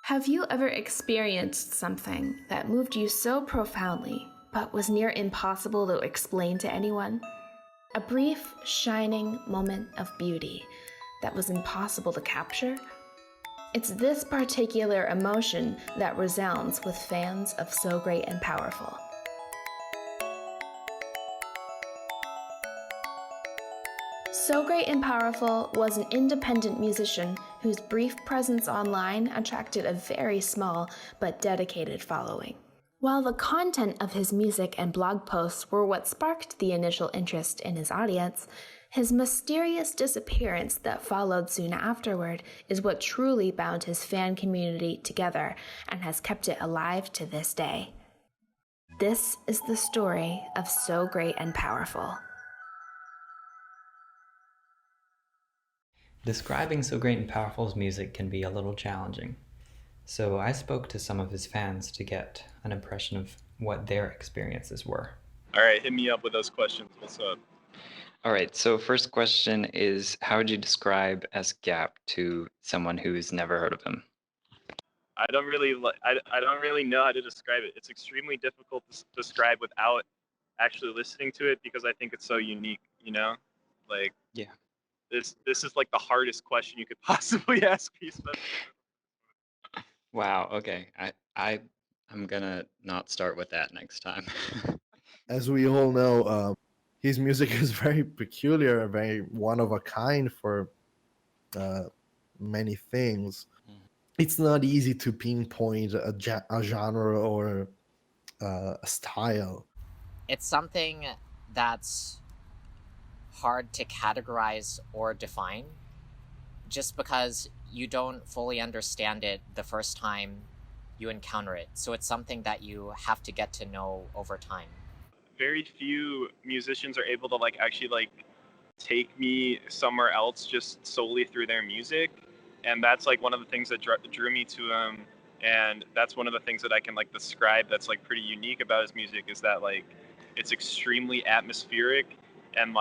Have you ever experienced something that moved you so profoundly, but was near impossible to explain to anyone? A brief, shining moment of beauty that was impossible to capture? It's this particular emotion that resounds with fans of So Great and Powerful. So Great and Powerful was an independent musician whose brief presence online attracted a very small but dedicated following. While the content of his music and blog posts were what sparked the initial interest in his audience, his mysterious disappearance that followed soon afterward is what truly bound his fan community together and has kept it alive to this day. This is the story of So Great and Powerful. Describing So Great and Powerful's music can be a little challenging, so I spoke to some of his fans to get an impression of what their experiences were. All right, hit me up with those questions. What's up? All right, so first question is, how would you describe SGaP to someone who's never heard of him? I don't really know how to describe it. It's extremely difficult to describe without actually listening to it because I think it's so unique, you know? Like, yeah. This is like the hardest question you could possibly ask me. Wow, okay. I'm gonna not start with that next time. As we all know, his music is very peculiar, very one of a kind for many things. It's not easy to pinpoint a genre or a style. It's something that's hard to categorize or define just because you don't fully understand it the first time you encounter it. So it's something that you have to get to know over time. Very few musicians are able to actually take me somewhere else just solely through their music, and that's one of the things that drew me to him. And that's one of the things that I can describe that's pretty unique about his music is that it's extremely atmospheric, and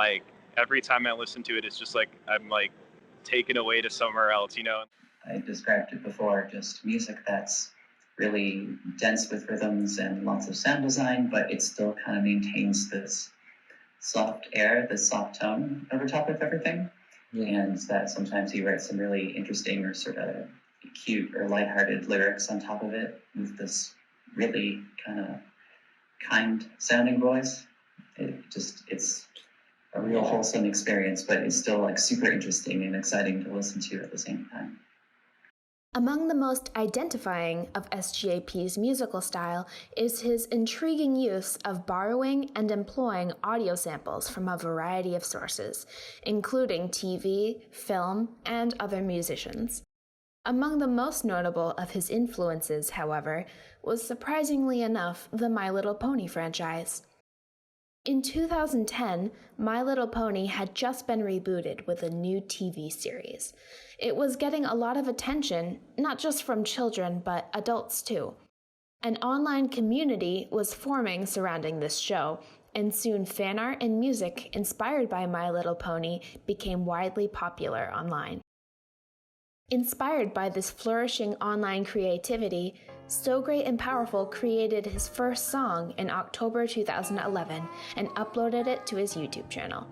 every time I listen to it, it's just I'm taken away to somewhere else, you know? I described it before, just music that's really dense with rhythms and lots of sound design, but it still kind of maintains this soft air, this soft tone over top of everything. Yeah. And that sometimes he writes some really interesting or sort of cute or lighthearted lyrics on top of it with this really kind of kind sounding voice. It's a real wholesome experience, but it's still super interesting and exciting to listen to at the same time. Among the most identifying of SGaP's musical style is his intriguing use of borrowing and employing audio samples from a variety of sources, including TV, film, and other musicians. Among the most notable of his influences, however, was surprisingly enough the My Little Pony franchise. In 2010, My Little Pony had just been rebooted with a new TV series. It was getting a lot of attention, not just from children, but adults too. An online community was forming surrounding this show, and soon fan art and music inspired by My Little Pony became widely popular online. Inspired by this flourishing online creativity, So Great and Powerful created his first song in October 2011 and uploaded it to his YouTube channel.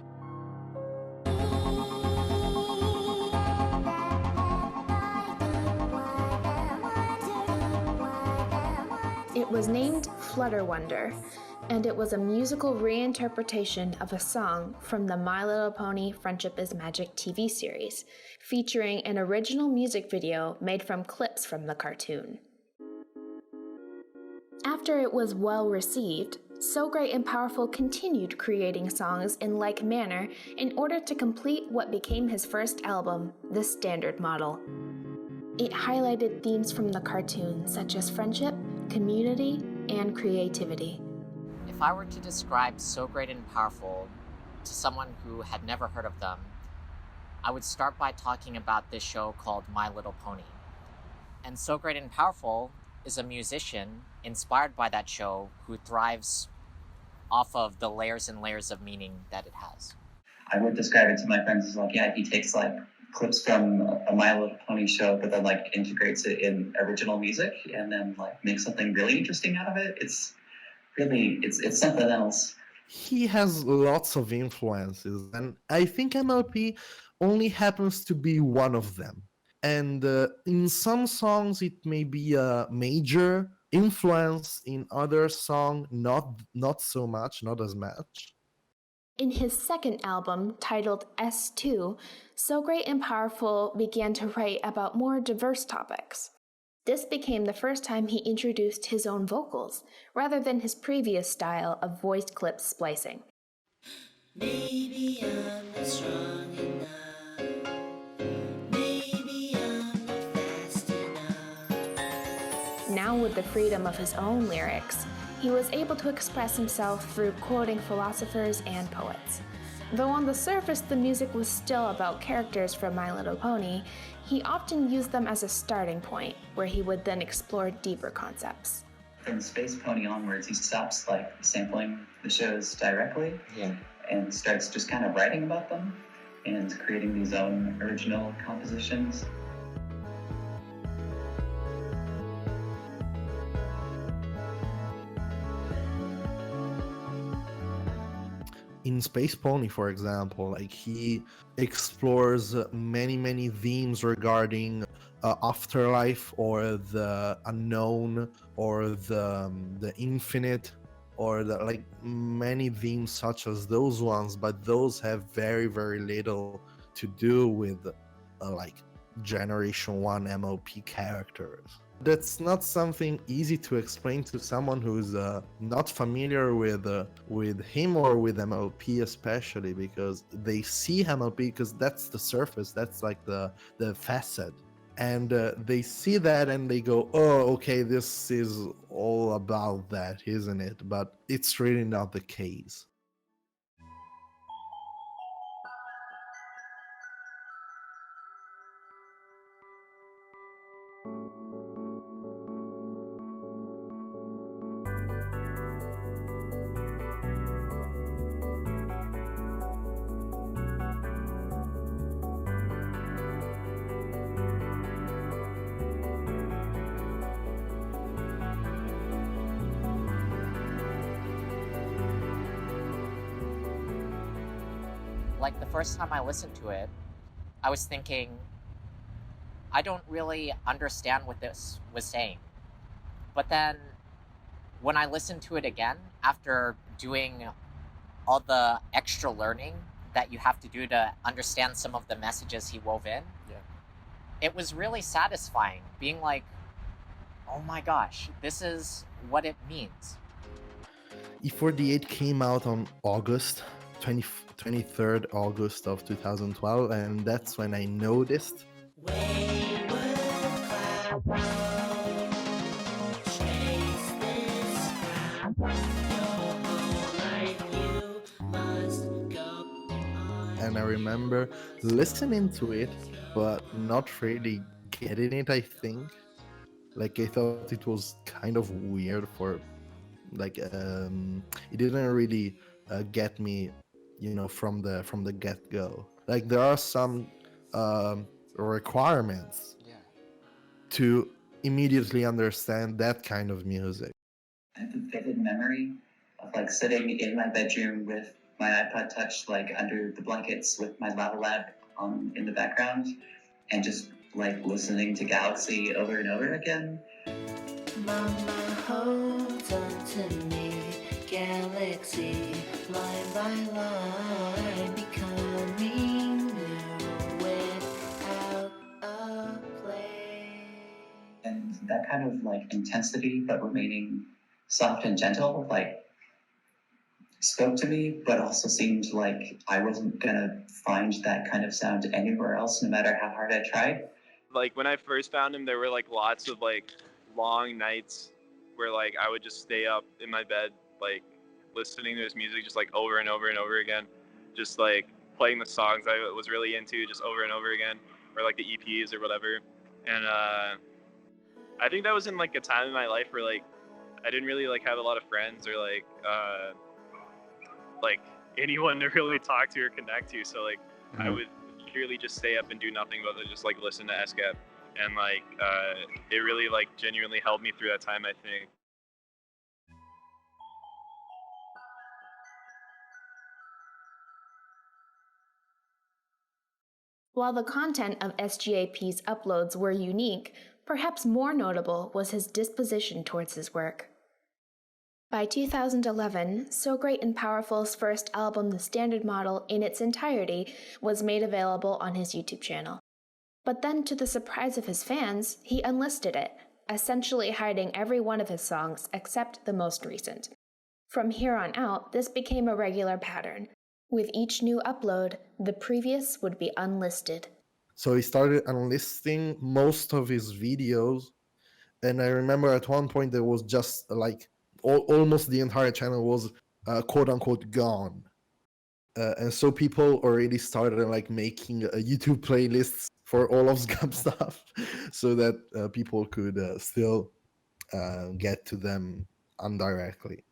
It was named Flutterwonder, and it was a musical reinterpretation of a song from the My Little Pony Friendship is Magic TV series, featuring an original music video made from clips from the cartoon. After it was well received, So Great and Powerful continued creating songs in like manner in order to complete what became his first album, The Standard Model. It highlighted themes from the cartoon such as friendship, community, and creativity. If I were to describe So Great and Powerful to someone who had never heard of them, I would start by talking about this show called My Little Pony. And So Great and Powerful is a musician inspired by that show who thrives off of the layers and layers of meaning that it has. I would describe it to my friends as he takes clips from a My Little Pony show, but then like integrates it in original music and then like makes something really interesting out of it. It's really, it's something else. He has lots of influences, and I think MLP only happens to be one of them. And in some songs, it may be a major influence. In other song, not so much, not as much. In his second album, titled S2, So Great and Powerful began to write about more diverse topics. This became the first time he introduced his own vocals, rather than his previous style of voice clip splicing. Maybe I'm not strong enough. Maybe I'm not fast enough. Now, with the freedom of his own lyrics, he was able to express himself through quoting philosophers and poets. Though on the surface the music was still about characters from My Little Pony, he often used them as a starting point, where he would then explore deeper concepts. From Space Pony onwards, he stops like sampling the shows directly and starts just kind of writing about them and creating these own original compositions. In Space Pony, for example, like he explores many themes regarding afterlife or the unknown or the infinite, or the, like many themes such as those ones, but those have very little to do with like Generation 1 MLP characters. That's not something easy to explain to someone who's not familiar with him or with MLP, especially because they see MLP because that's the surface, that's like the facet, and they see that and they go, oh, okay, this is all about that, isn't it? But it's really not the case. Like, the first time I listened to it, I was thinking, I don't really understand what this was saying. But then, when I listened to it again, after doing all the extra learning that you have to do to understand some of the messages he wove in, it was really satisfying, being like, oh my gosh, this is what it means. E48 came out on August 23rd August of 2012, and that's when I noticed and I remember listening to it but not really getting it. I think like I thought it was kind of weird for like it didn't really get me, you know, from the get-go. Like there are some requirements to immediately understand that kind of music. I have a vivid memory of like sitting in my bedroom with my iPod Touch like under the blankets with my Lava Lab on in the background and just like listening to Galaxy over and over again. Mama, hold on to me, Galaxy, line by line, becoming new without a play. And that kind of like intensity but remaining soft and gentle like spoke to me, but also seemed like I wasn't gonna find that kind of sound anywhere else no matter how hard I tried. Like when I first found him, there were like lots of like long nights where like I would just stay up in my bed like listening to his music just like over and over and over again, just like playing the songs I was really into just over and over again, or like the EPs or whatever. And I think that was in like a time in my life where like I didn't really like have a lot of friends or like anyone to really talk to or connect to, so like I would purely just stay up and do nothing but just like listen to SGaP, and like it really like genuinely helped me through that time, I think. While the content of SGAP's uploads were unique, perhaps more notable was his disposition towards his work. By 2011, So Great and Powerful's first album, The Standard Model, in its entirety, was made available on his YouTube channel. But then, to the surprise of his fans, he unlisted it, essentially hiding every one of his songs except the most recent. From here on out, this became a regular pattern. With each new upload, the previous would be unlisted. So he started unlisting most of his videos, and I remember at one point there was just like almost the entire channel was quote unquote gone. And so people already started like making YouTube playlists for all of SGaP stuff so that people could still get to them indirectly.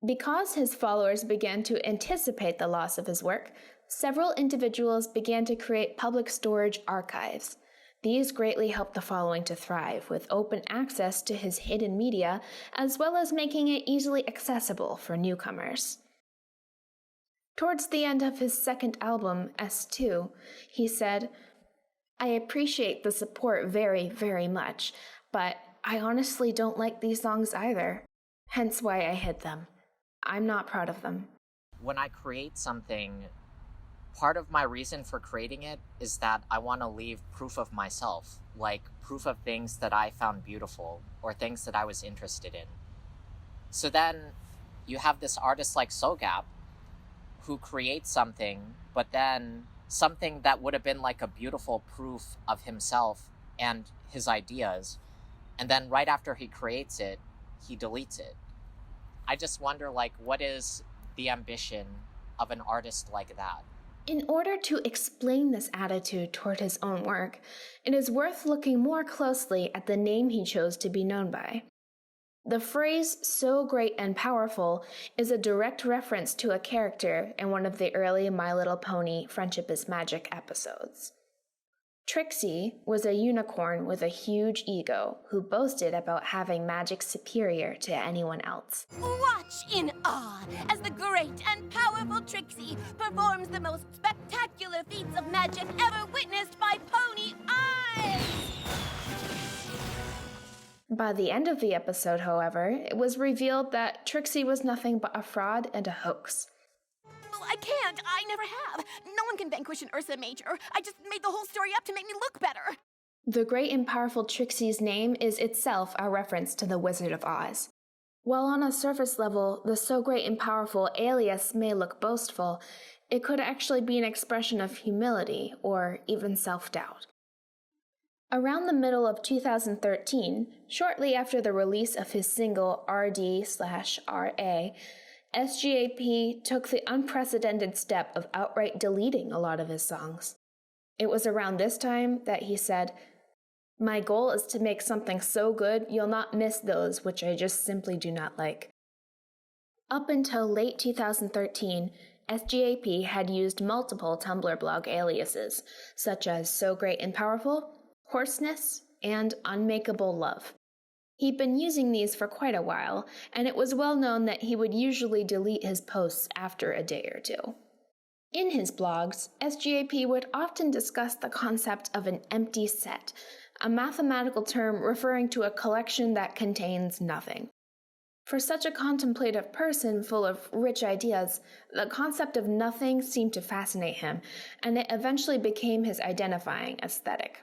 Because his followers began to anticipate the loss of his work, several individuals began to create public storage archives. These greatly helped the following to thrive, with open access to his hidden media, as well as making it easily accessible for newcomers. Towards the end of his second album, S2, he said, "I appreciate the support very, very much, but I honestly don't like these songs either. Hence why I hid them. I'm not proud of them." When I create something, part of my reason for creating it is that I want to leave proof of myself, like proof of things that I found beautiful or things that I was interested in. So then you have this artist like SoGaP who creates something, but then something that would have been like a beautiful proof of himself and his ideas, and then right after he creates it, he deletes it. I just wonder, like, what is the ambition of an artist like that? In order to explain this attitude toward his own work, it is worth looking more closely at the name he chose to be known by. The phrase "so great and powerful" is a direct reference to a character in one of the early My Little Pony Friendship is Magic episodes. Trixie was a unicorn with a huge ego who boasted about having magic superior to anyone else. Watch in awe as the great and powerful Trixie performs the most spectacular feats of magic ever witnessed by pony eyes! By the end of the episode, however, it was revealed that Trixie was nothing but a fraud and a hoax. I can't. I never have. No one can vanquish an Ursa Major. I just made the whole story up to make me look better. The great and powerful Trixie's name is itself a reference to the Wizard of Oz. While on a surface level, the So Great and Powerful alias may look boastful, it could actually be an expression of humility or even self-doubt. Around the middle of 2013, shortly after the release of his single RD/RA, SGAP took the unprecedented step of outright deleting a lot of his songs. It was around this time that he said, "My goal is to make something so good you'll not miss those which I just simply do not like." Up until late 2013, SGAP had used multiple Tumblr blog aliases, such as So Great and Powerful, Hoarseness, and Unmakeable Love. He'd been using these for quite a while, and it was well known that he would usually delete his posts after a day or two. In his blogs, SGAP would often discuss the concept of an empty set, a mathematical term referring to a collection that contains nothing. For such a contemplative person full of rich ideas, the concept of nothing seemed to fascinate him, and it eventually became his identifying aesthetic.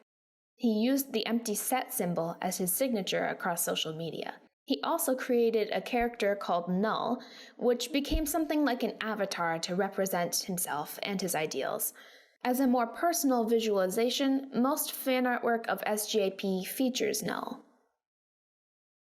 He used the empty set symbol as his signature across social media. He also created a character called Null, which became something like an avatar to represent himself and his ideals. As a more personal visualization, most fan artwork of SGAP features Null.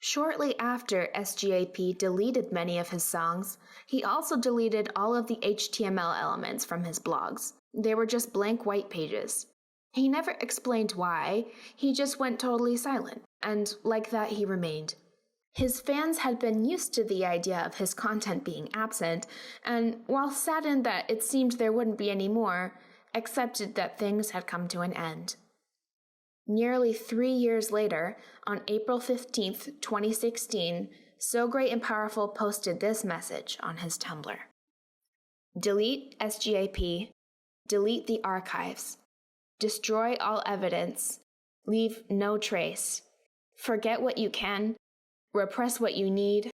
Shortly after SGAP deleted many of his songs, he also deleted all of the HTML elements from his blogs. They were just blank white pages. He never explained why, he just went totally silent, and like that he remained. His fans had been used to the idea of his content being absent, and while saddened that it seemed there wouldn't be any more, accepted that things had come to an end. Nearly 3 years later, on April 15th, 2016, SoGreatandPowerful posted this message on his Tumblr. Delete SGAP, delete the archives, destroy all evidence, leave no trace, forget what you can, repress what you need,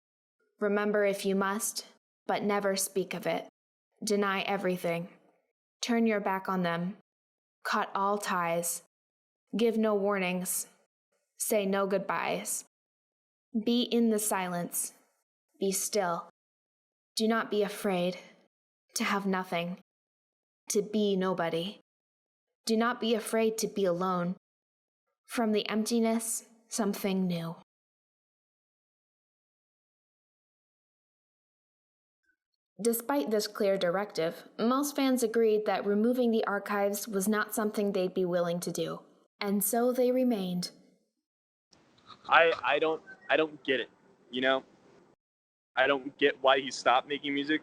remember if you must, but never speak of it, deny everything, turn your back on them, cut all ties, give no warnings, say no goodbyes. Be in the silence, be still. Do not be afraid to have nothing, to be nobody. Do not be afraid to be alone. From the emptiness, something new. Despite this clear directive, most fans agreed that removing the archives was not something they'd be willing to do, and so they remained. I don't get it, you know? I don't get why he stopped making music,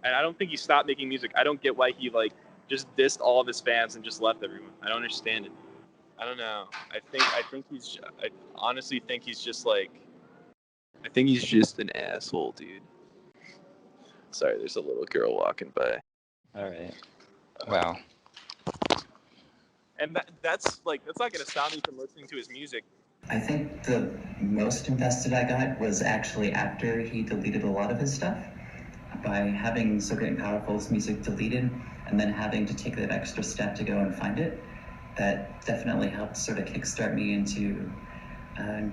and I don't think he stopped making music. I don't get why he like just dissed all of his fans and just left everyone. I don't understand it. I don't know. I honestly think he's just like, I think he's just an asshole, dude. Sorry, there's a little girl walking by. All right. Wow. And that's not gonna stop me from listening to his music. I think the most invested I got was actually after he deleted a lot of his stuff. By having SoGreatandPowerful's music deleted and then having to take that extra step to go and find it, that definitely helped sort of kickstart me into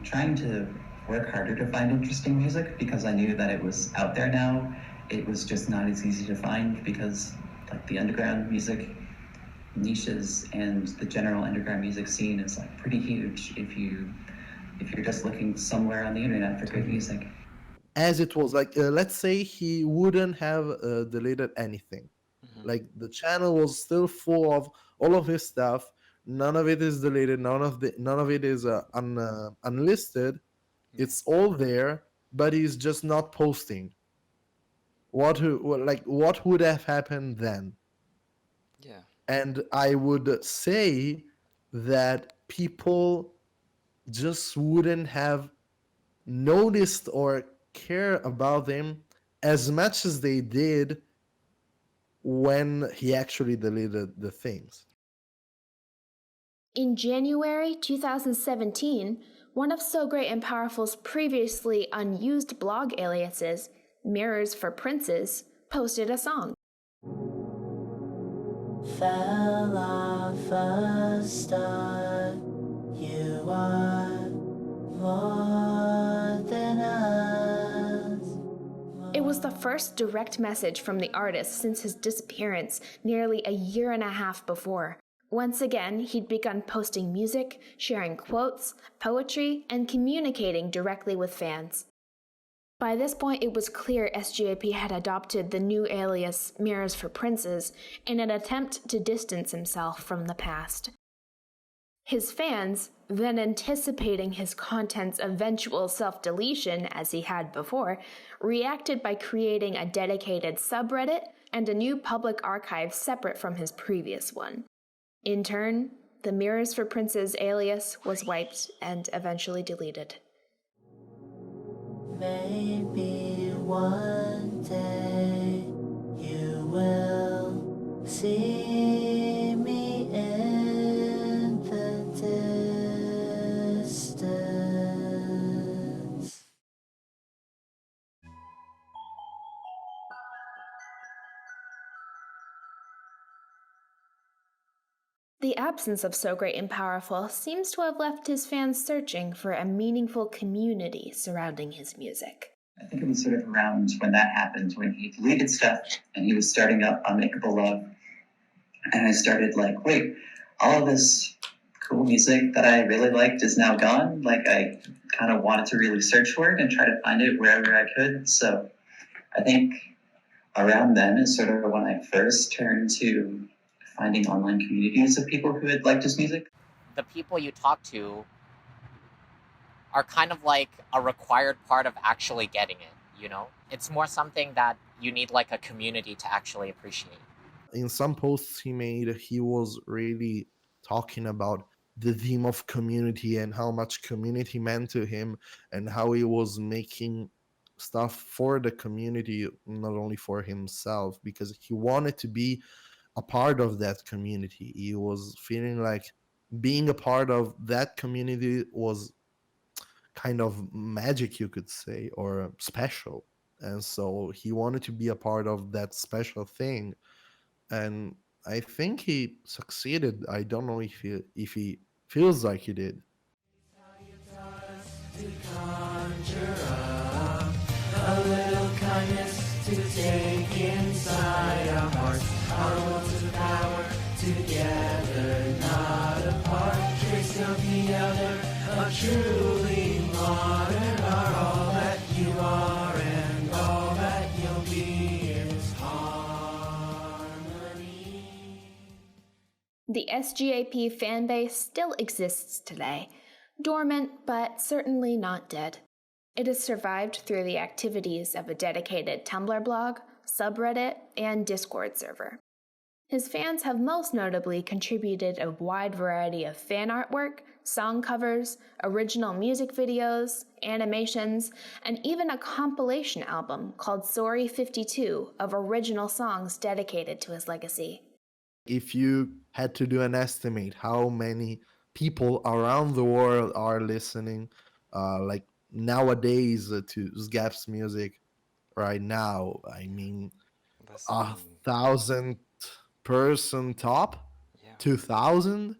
trying to work harder to find interesting music, because I knew that it was out there now. It was just not as easy to find because like the underground music niches and the general underground music scene is like pretty huge if you're just looking somewhere on the internet for good music. As it was, like, let's say he wouldn't have deleted anything. Like, the channel was still full of all of his stuff. None of it is deleted. None of it is unlisted. It's all there, but he's just not posting. What would have happened then? Yeah. And I would say that people just wouldn't have noticed or care about him as much as they did when he actually deleted the things. In January 2017, one of SoGreatandPowerful's previously unused blog aliases, Mirrors for Princes, posted a song. Fell off a star, you are more than us. It was the first direct message from the artist since his disappearance nearly a year and a half before. Once again, he'd begun posting music, sharing quotes, poetry, and communicating directly with fans. By this point, it was clear SGAP had adopted the new alias Mirrors for Princes in an attempt to distance himself from the past. His fans, then anticipating his content's eventual self-deletion as he had before, reacted by creating a dedicated subreddit and a new public archive separate from his previous one. In turn, the Mirrors for Princes alias was wiped and eventually deleted. Maybe one day you will see me in the distance. The absence of SoGreatandPowerful seems to have left his fans searching for a meaningful community surrounding his music. I think it was sort of around when that happened, when he deleted stuff and he was starting up Unmakeable Love. And I started like, wait, all of this cool music that I really liked is now gone. Like, I kind of wanted to really search for it and try to find it wherever I could. So I think around then is sort of when I first turned to finding online communities of people who had liked his music. The people you talk to are kind of like a required part of actually getting it, you know? It's more something that you need like a community to actually appreciate. In some posts he made, he was really talking about the theme of community and how much community meant to him, and how he was making stuff for the community, not only for himself, because he wanted to be a part of that community. He was feeling like being a part of that community was kind of magic, you could say, or special. And so he wanted to be a part of that special thing. And I think he succeeded. I don't know if he feels like he did. To conjure up a little kindness to take inside our hearts, our worlds of power together, not apart. Tricks of the elder, a truly modern, are all that you are and all that you'll be is harmony. The SGAP fanbase still exists today, dormant but certainly not dead. It has survived through the activities of a dedicated Tumblr blog, subreddit, and Discord server. His fans have most notably contributed a wide variety of fan artwork, song covers, original music videos, animations, and even a compilation album called Sorry 52 of original songs dedicated to his legacy. If you had to do an estimate how many people around the world are listening like nowadays to SGaP's music right now, I mean, Less 1,000 person top, yeah. 2,000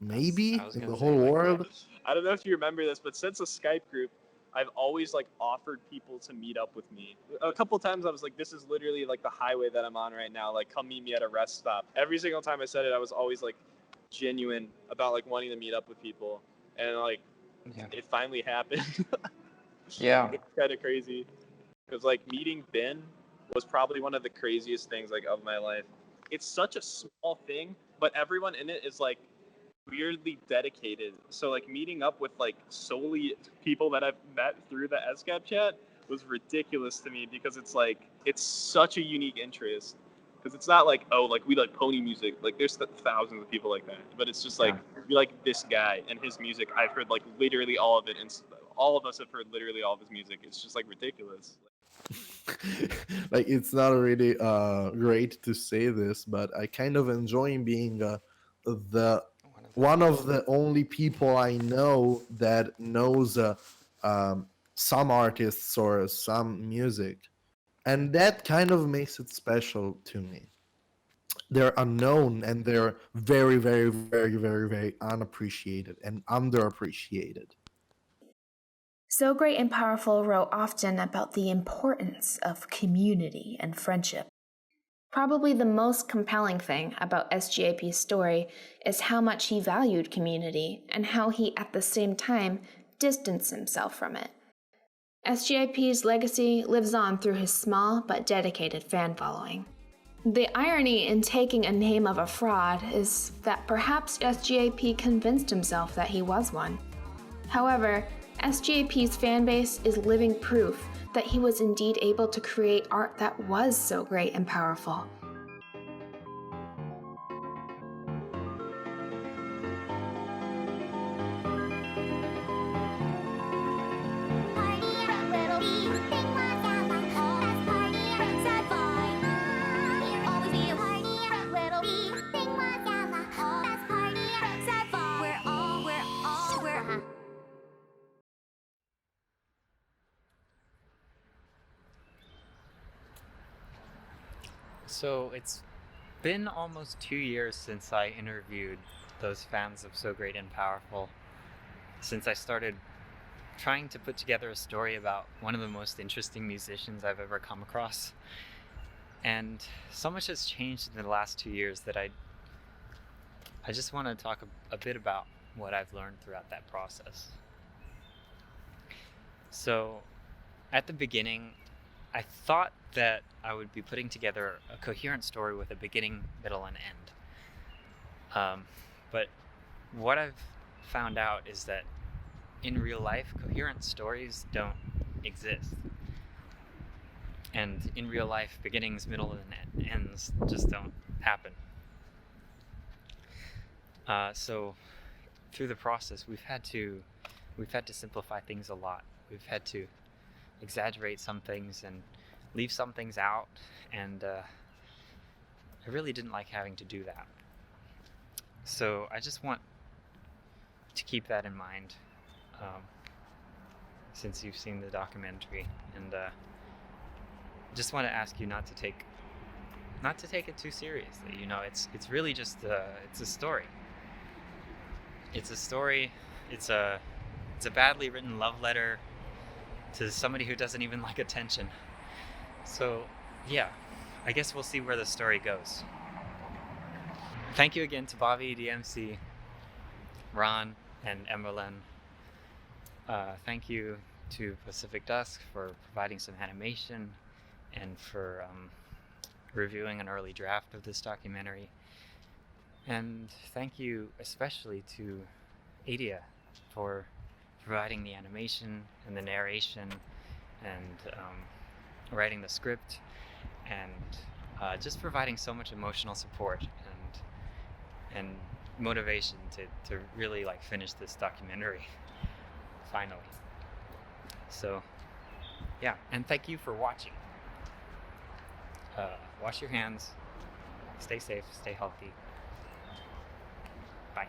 maybe I was in gonna the say, whole like, world. I don't know if you remember this, but since the Skype group, I've always like offered people to meet up with me. A couple times I was like, this is literally like the highway that I'm on right now. Like, come meet me at a rest stop. Every single time I said it, I was always like genuine about like wanting to meet up with people. And like, Yeah. it finally happened. Yeah. It's kind of crazy. Because like meeting Ben was probably one of the craziest things like of my life. It's such a small thing, but everyone in it is like weirdly dedicated. So like meeting up with like solely people that I've met through the SGaP chat was ridiculous to me, because it's like it's such a unique interest. Because it's not like, oh, like we like pony music. Like there's thousands of people like that, but it's just like we like this guy and his music. I've heard like literally all of it, and all of us have heard literally all of his music. It's just like ridiculous. Like, it's not really great to say this, but I kind of enjoy being the one of the only people I know that knows some artists or some music, and that kind of makes it special to me. They're unknown and they're very, very, very, very, very unappreciated and underappreciated. So Great and Powerful wrote often about the importance of community and friendship. Probably the most compelling thing about SGAP's story is how much he valued community and how he at the same time distanced himself from it. SGAP's legacy lives on through his small but dedicated fan following. The irony in taking a name of a fraud is that perhaps SGAP convinced himself that he was one. However, SGAP's fanbase is living proof that he was indeed able to create art that was so great and powerful. So it's been almost 2 years since I interviewed those fans of So Great and Powerful, since I started trying to put together a story about one of the most interesting musicians I've ever come across. And so much has changed in the last 2 years that I just want to talk a bit about what I've learned throughout that process. So at the beginning, I thought that I would be putting together a coherent story with a beginning, middle, and end. But what I've found out is that in real life, coherent stories don't exist. And in real life, beginnings, middle, and ends just don't happen. So through the process, we've had to simplify things a lot. We've had to exaggerate some things and leave some things out, and I really didn't like having to do that. So I just want to keep that in mind, since you've seen the documentary, and just want to ask you not to take it too seriously. You know, it's really just it's a story. It's a story. It's a badly written love letter to somebody who doesn't even like attention. So yeah, I guess we'll see where the story goes. Thank you again to Bobby, DMC, Ron, and Emberlyn. Thank you to Pacific Dusk for providing some animation and for reviewing an early draft of this documentary. And thank you especially to EightyUh for providing the animation and the narration and writing the script and just providing so much emotional support and motivation to really like finish this documentary finally. So yeah, and thank you for watching. Wash your hands, stay safe, stay healthy. Bye.